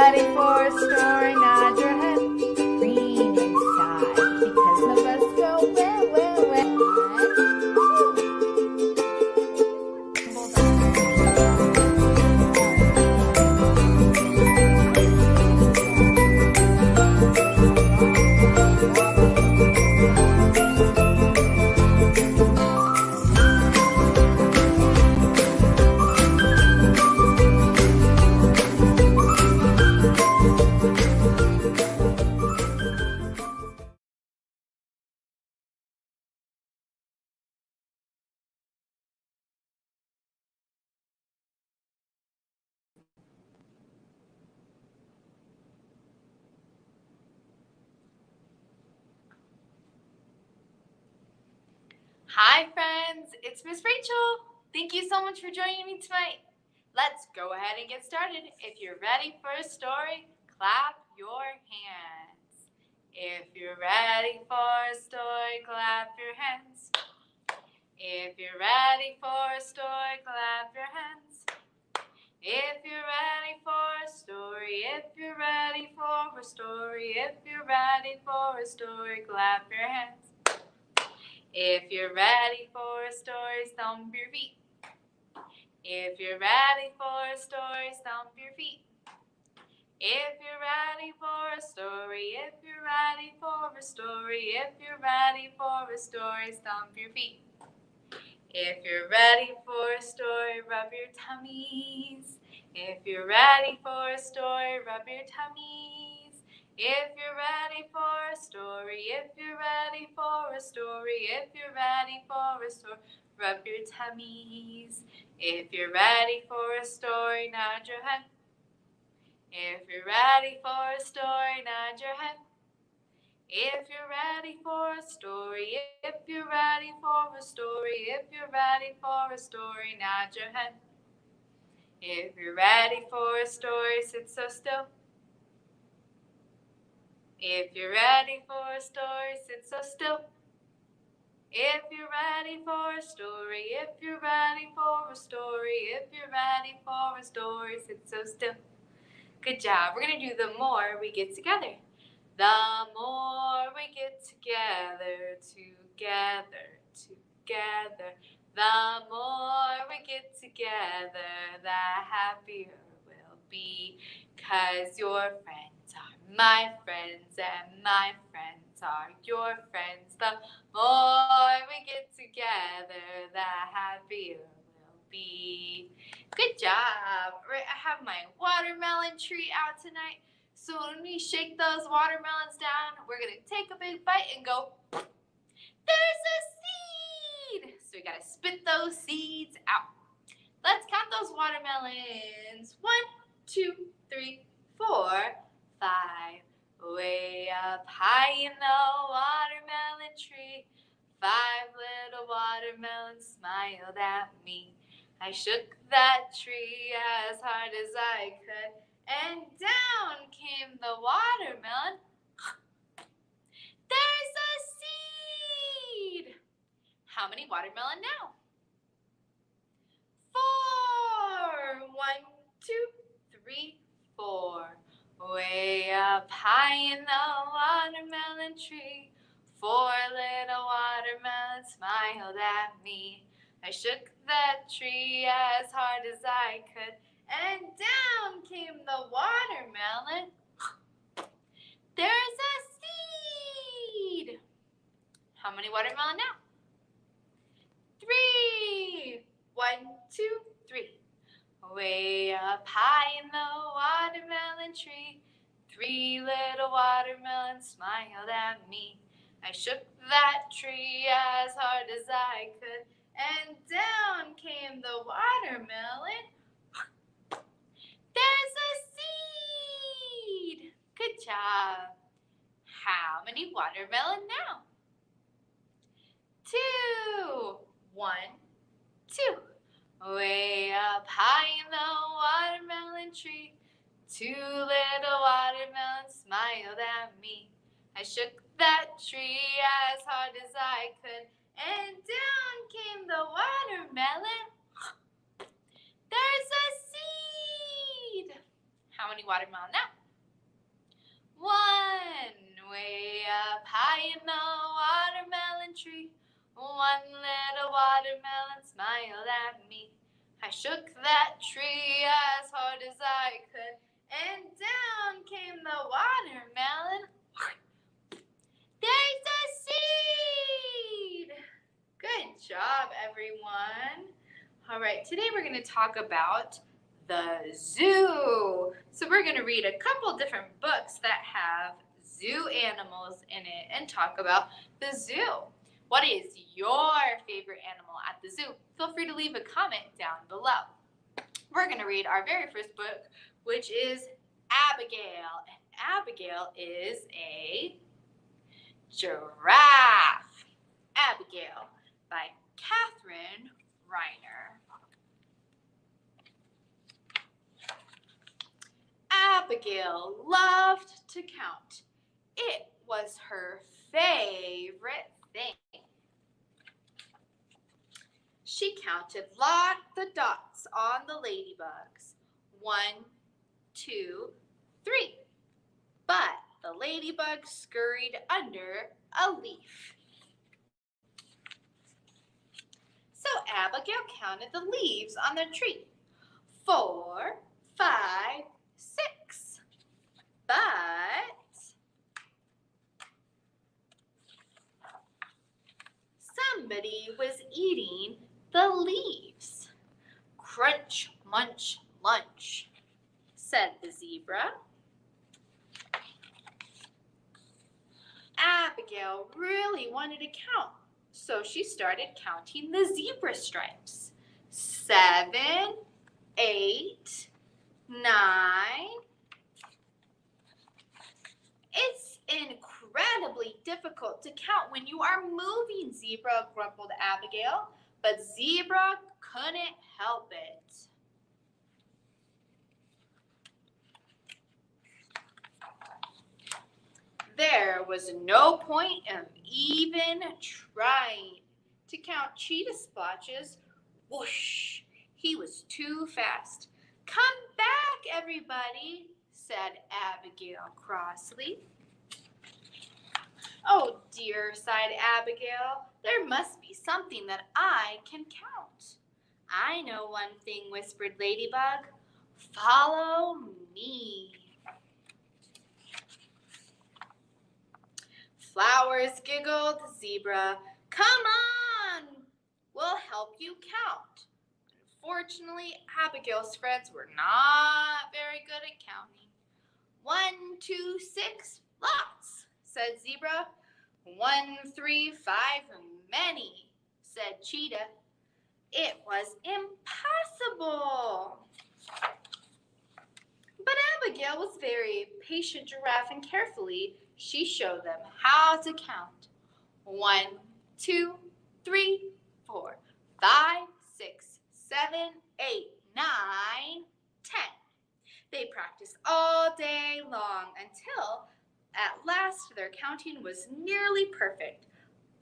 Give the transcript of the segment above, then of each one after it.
ready for a story, nod your head. Green inside, because of us go where, where, where. Hi friends, it's Miss Rachel. Thank you so much for joining me tonight. Let's go ahead and get started. If you're ready for a story, clap your hands. If you're ready for a story, clap your hands. If you're ready for a story, clap your hands. If you're ready for a story, if you're ready for a story, if you're ready for a story, clap your hands. If you're ready for a story, stomp your feet. If you're ready for a story, stomp your feet. If you're ready for a story, if you're ready for a story, if you're ready for a story, stomp your feet. If you're ready for a story, rub your tummies. If you're ready for a story, rub your tummies. If you're ready for a story, if you're ready for a story, if you're ready for a story, rub your tummies. If you're ready for a story, nod your head. If you're ready for a story, nod your head. If you're ready for a story, if you're ready for a story, if you're ready for a story, nod your head. If you're ready for a story, sit so still. If you're ready for a story, sit so still. If you're ready for a story, if you're ready for a story, if you're ready for a story, sit so still. Good job. We're going to do the more we get together. The more we get together, together, together. The more we get together, the happier we'll be. 'Cause your friends are my friends and my friends are your friends. The more we get together, the happier we'll be. Good job. Right, I have my watermelon tree out tonight. So when we shake those watermelons down, we're going to take a big bite and go, there's a seed! So we got to spit those seeds out. Let's count those watermelons. 1, 2, 3, 4, 5. Way up high in the watermelon tree, 5 little watermelons smiled at me. I shook that tree as hard as I could, and down came the watermelon. There's a seed! How many watermelon now? 4. 1, 2, 3, 4. Way up high in the watermelon tree, 4 little watermelons smiled at me. I shook that tree as hard as I could, and down came the watermelon. There's a seed! How many watermelon now? 3. 1, 2, 3. Way up high in the watermelon tree, 3 little watermelons smiled at me. I shook that tree as hard as I could, and down came the watermelon. There's a seed! Good job. How many watermelon now? 2. 1, 2. Way up high in the watermelon tree, 2 little watermelons smiled at me. I shook that tree as hard as I could, and down came the watermelon. There's a seed! How many watermelon now? way up high in the watermelon tree, one little watermelon smiled at me. I shook that tree as hard as I could, and down came the watermelon. There's a seed! Good job, everyone. All right, today we're going to talk about the zoo. So we're going to read a couple different books that have zoo animals in it and talk about the zoo. What is your favorite animal at the zoo? Feel free to leave a comment down below. We're going to read our very first book, which is Abigail. And Abigail is a giraffe. Abigail by Catherine Reiner. Abigail loved to count. It was her favorite thing. She counted the dots on the ladybugs. 1, 2, 3. But the ladybug scurried under a leaf. So Abigail counted the leaves on the tree. 4, 5, 6. But somebody was eating the leaves. Crunch, munch, lunch, said the zebra. Abigail really wanted to count, so she started counting the zebra stripes. 7, 8, 9. It's incredibly difficult to count when you are moving, Zebra, grumbled Abigail, but Zebra couldn't help it. There was no point in even trying to count cheetah splotches. Whoosh! He was too fast. Come back, everybody, said Abigail crossly. Oh dear, sighed Abigail. There must be something that I can count. I know one thing, whispered Ladybug. Follow me. Flowers giggled. Zebra, come on, we'll help you count. Unfortunately, Abigail's friends were not very good at counting. 1, 2, 6, lots, said Zebra. 1, 3, 5, many, said Cheetah. It was impossible. But Abigail was very patient giraffe, and carefully she showed them how to count. 1, 2, 3, 4, 5, 6, 7, 8, 9, 10. They practiced all day long until at last their counting was nearly perfect.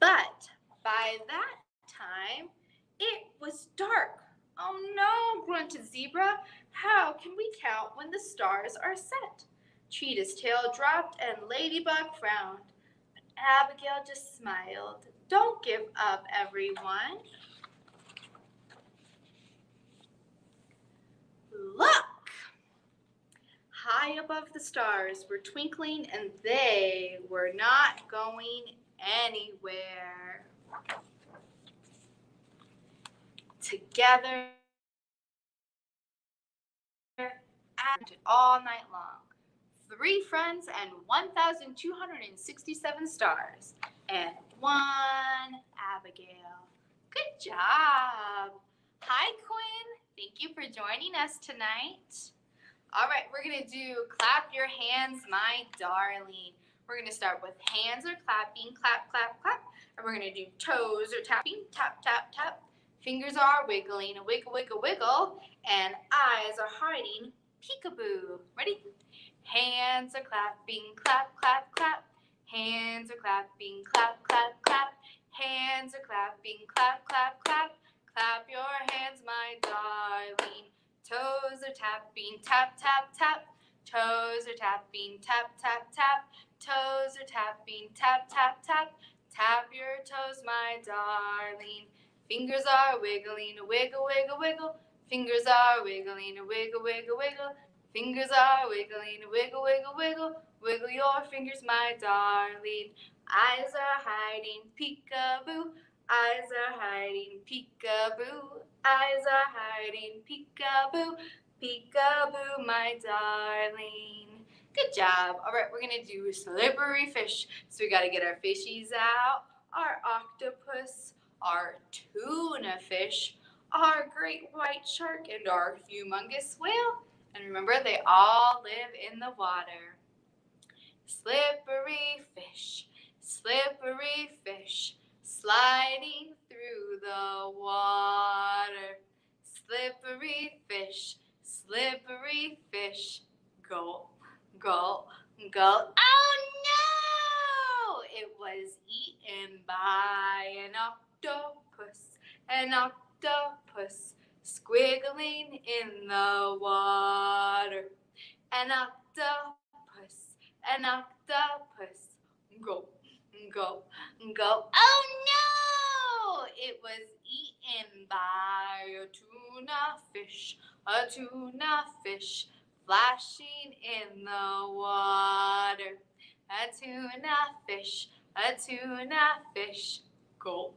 But by that time, it was dark. Oh no, grunted Zebra. How can we count when the stars are set? Cheetah's tail dropped and Ladybug frowned. But Abigail just smiled. Don't give up, everyone. Look! High above the stars were twinkling, and they were not going anywhere. Together and all night long. 3 friends and 1,267 stars. And 1 Abigail. Good job. Hi, Quinn. Thank you for joining us tonight. All right, we're going to do clap your hands, my darling. We're going to start with hands are clapping, clap, clap, clap. And we're going to do toes are tapping, tap, tap, tap. Fingers are wiggling, wiggle, wiggle, wiggle. And eyes are hiding, peekaboo. Ready? Hands are clapping, clap, clap, clap. Hands are clapping, clap, clap, clap. Hands are clapping, clap, clap, clap. Clap your hands, my darling. Toes are tapping, tap, tap, tap. Toes are tapping, tap, tap, tap. Toes are tapping, tap, tap, tap. Tap your toes, my darling. Fingers are wiggling, wiggle, wiggle, wiggle. Fingers are wiggling, wiggle, wiggle, wiggle. Fingers are wiggling, wiggle, wiggle, wiggle. Wiggle your fingers, my darling. Eyes are hiding, peekaboo. Eyes are hiding, peekaboo. Eyes are hiding, peekaboo. Peekaboo, my darling. Good job. All right, we're going to do slippery fish. So we got to get our fishies out, our octopus, our tuna fish, our great white shark, and our humongous whale. And remember, they all live in the water. Slippery fish, sliding through the water. Slippery fish, go, go, go. Oh no! It was eaten by an octopus, squiggling in the water. An octopus, go, go, go. Oh no! It was eaten by a tuna fish, flashing in the water. A tuna fish, go,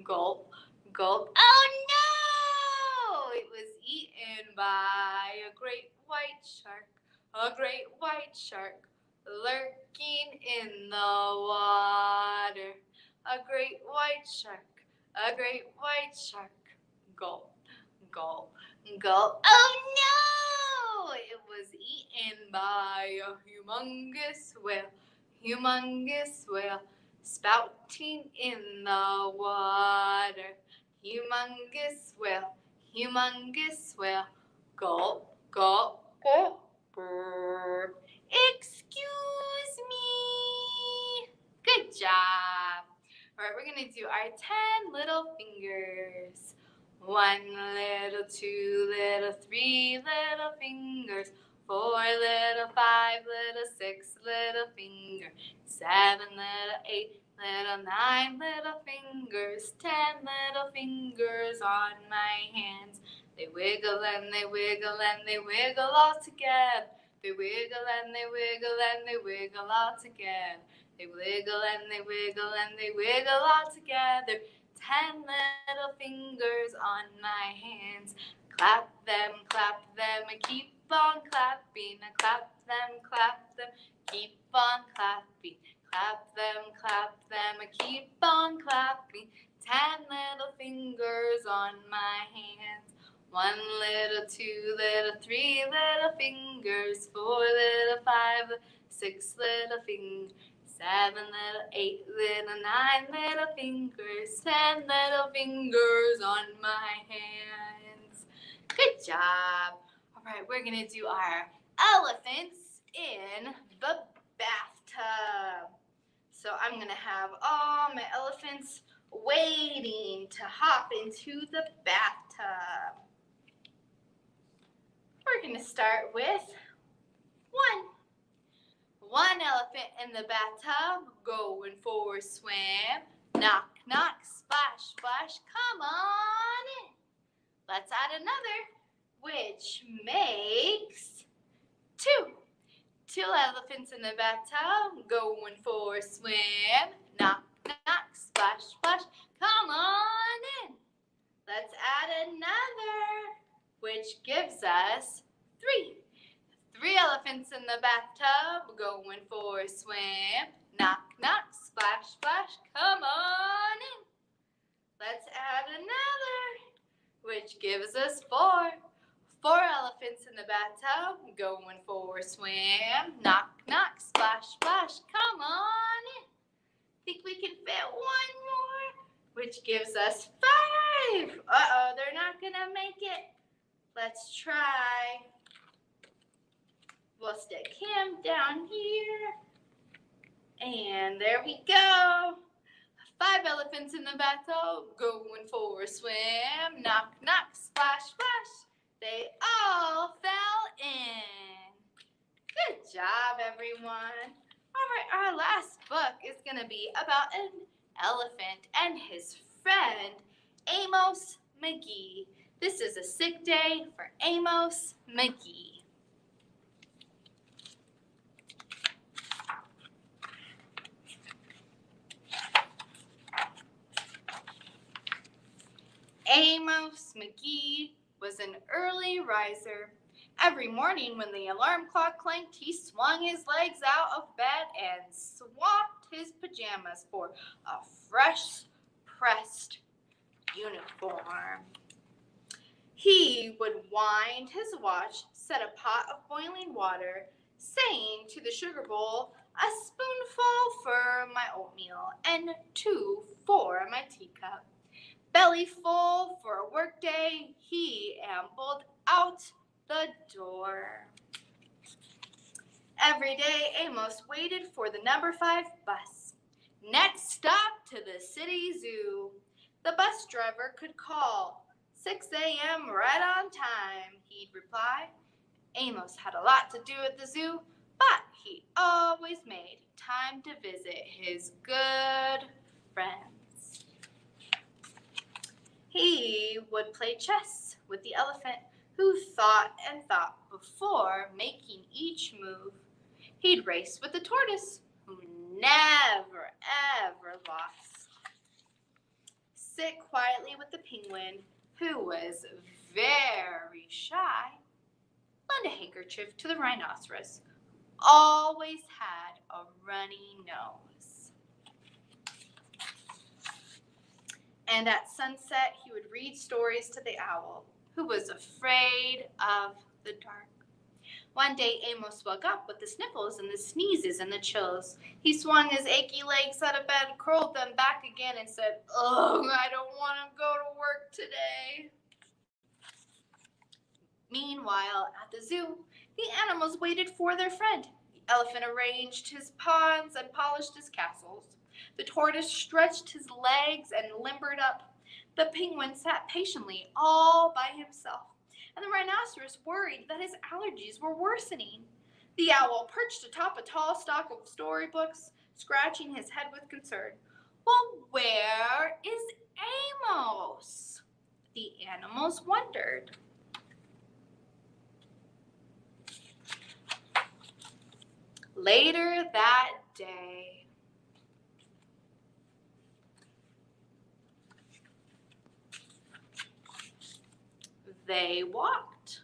go, go. Oh no! It was eaten by a great white shark, lurking in the water. A great white shark, go, go, go. Oh no! It was eaten by a humongous whale, spouting in the water. Humongous whale, go, go, go. Brr. Excuse me. Good job. All right, we're going to do our 10 little fingers. 1 little, 2 little, 3 little fingers. 4 little, 5 little, 6 little fingers. 7 little, 8 little, 9 little fingers. 10 little fingers on my hands. They wiggle and they wiggle and they wiggle all together. They wiggle and they wiggle and they wiggle all together. They wiggle and they wiggle and they wiggle all together. 10 little fingers on my hands. Clap them, and keep on clapping. Clap them, keep on clapping. Clap them, and keep on clapping. 10 little fingers on my hands. 1 little, 2 little, 3 little fingers. 4 little, 5, 6 little fingers. 7 little, 8 little, 9 little fingers. 10 little fingers on my hands. Good job. All right, we're going to do our elephants in the bathtub. So I'm going to have all my elephants waiting to hop into the bathtub. We're going to start with 1 elephant in the bathtub, going for a swim. Knock, knock, splash, splash, come on in. Let's add another, which makes 2. 2 elephants in the bathtub, going for a swim. Knock, knock, splash, splash, come on in. Let's add another, which gives us 3. 3 elephants in the bathtub, going for a swim. Knock, knock, splash, splash, come on in. Let's add another, which gives us 4. 4 elephants in the bathtub, going for a swim. Knock, knock, splash, splash, come on in. Think we can fit 1 more, which gives us 5. Uh-oh, they're not gonna make it. Let's try. We'll stick him down here. And there we go. 5 elephants in the bathtub, going for a swim. Knock, knock, splash, splash. They all fell in. Good job, everyone. All right, our last book is going to be about an elephant and his friend, Amos McGee. This is a sick day for Amos McGee. Amos McGee was an early riser. Every morning when the alarm clock clanked, he swung his legs out of bed and swapped his pajamas for a fresh pressed uniform. He would wind his watch, set a pot of boiling water, saying to the sugar bowl, "A spoonful for my oatmeal and 2 for my teacup." Belly full for a workday, he ambled out the door. Every day, Amos waited for the number 5 bus. Next stop to the city zoo. The bus driver could call. 6 a.m. right on time, he'd reply. Amos had a lot to do at the zoo, but he always made time to visit his good friends. He would play chess with the elephant, who thought and thought before making each move. He'd race with the tortoise, who never, ever lost. Sit quietly with the penguin, who was very shy. Lend a handkerchief to the rhinoceros, who always had a runny nose. And at sunset, he would read stories to the owl, who was afraid of the dark. One day, Amos woke up with the sniffles and the sneezes and the chills. He swung his achy legs out of bed, curled them back again, and said, "Ugh, I don't want to go to work today." Meanwhile, at the zoo, the animals waited for their friend. The elephant arranged his ponds and polished his castles. The tortoise stretched his legs and limbered up. The penguin sat patiently all by himself, and the rhinoceros worried that his allergies were worsening. The owl perched atop a tall stalk of storybooks, scratching his head with concern. "Well, where is Amos?" the animals wondered. Later that day, they walked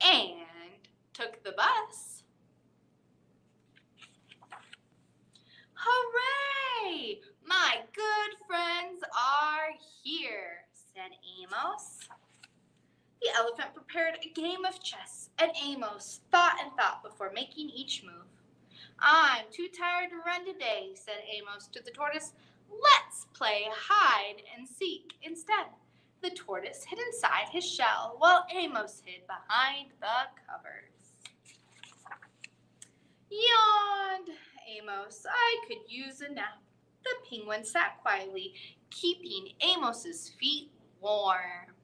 and took the bus. "Hooray! My good friends are here," said Amos. The elephant prepared a game of chess, and Amos thought and thought before making each move. "I'm too tired to run today," said Amos to the tortoise. "Let's play hide and seek instead." The tortoise hid inside his shell, while Amos hid behind the covers. Yawned Amos. "I could use a nap." The penguin sat quietly, keeping Amos's feet warm.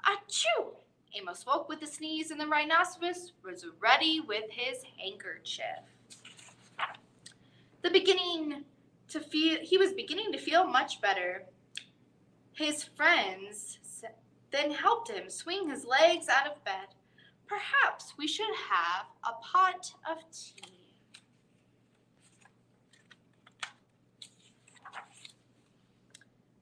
Achoo! Amos woke with a sneeze, and the rhinoceros was ready with his handkerchief. He was beginning to feel much better. His friends then helped him swing his legs out of bed. "Perhaps we should have a pot of tea."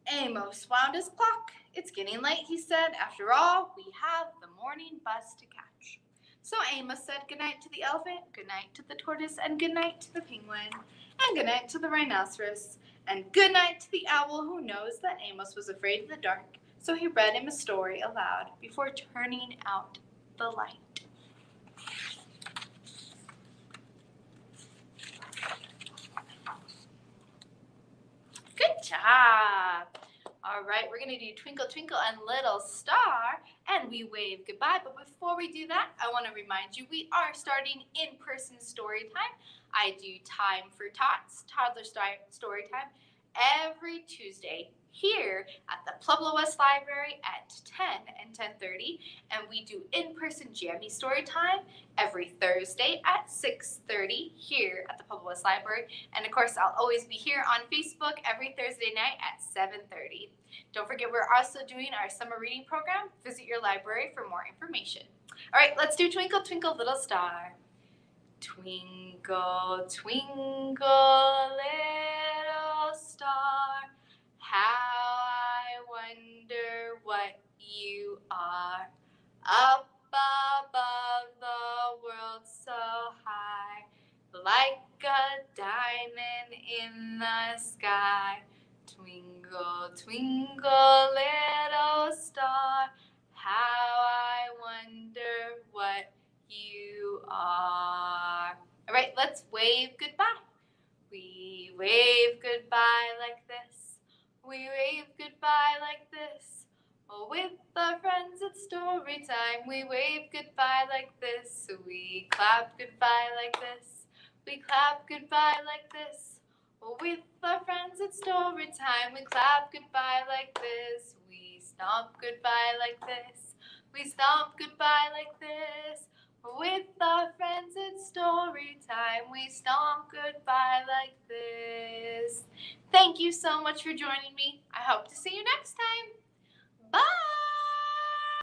Amos wound his clock. "It's getting late," he said. "After all, we have the morning bus to catch." So Amos said goodnight to the elephant, goodnight to the tortoise, and goodnight to the penguin, and goodnight to the rhinoceros, and goodnight to the owl, who knows that Amos was afraid of the dark. So he read him a story aloud before turning out the light. Good job. All right, we're going to do Twinkle, Twinkle, and Little Star, and we wave goodbye. But before we do that, I want to remind you we are starting in-person story time. I do Time for Tots, Toddler Story Time, every Tuesday here at the Pueblo West Library at 10 and 10:30, and we do in-person Jammie Storytime every Thursday at 6:30 here at the Pueblo West Library. And of course, I'll always be here on Facebook every Thursday night at 7:30. Don't forget, we're also doing our summer reading program. Visit your library for more information. All right, let's do Twinkle, Twinkle, Little Star. Twinkle, twinkle, little star, how I wonder what you are. Up above the world so high, like a diamond in the sky. Twinkle, twinkle, little star, how I wonder what you are. All right, let's wave goodbye. We wave goodbye like this. We wave goodbye like this. Oh, with our friends it's story time. We wave goodbye like this. We clap goodbye like this. We clap goodbye like this. Oh, with our friends it's story time. We clap goodbye like this. We stomp goodbye like this. We stomp goodbye like this. With our friends it's story time. We stomp goodbye like this. Thank you so much for joining me. I hope to see you next time.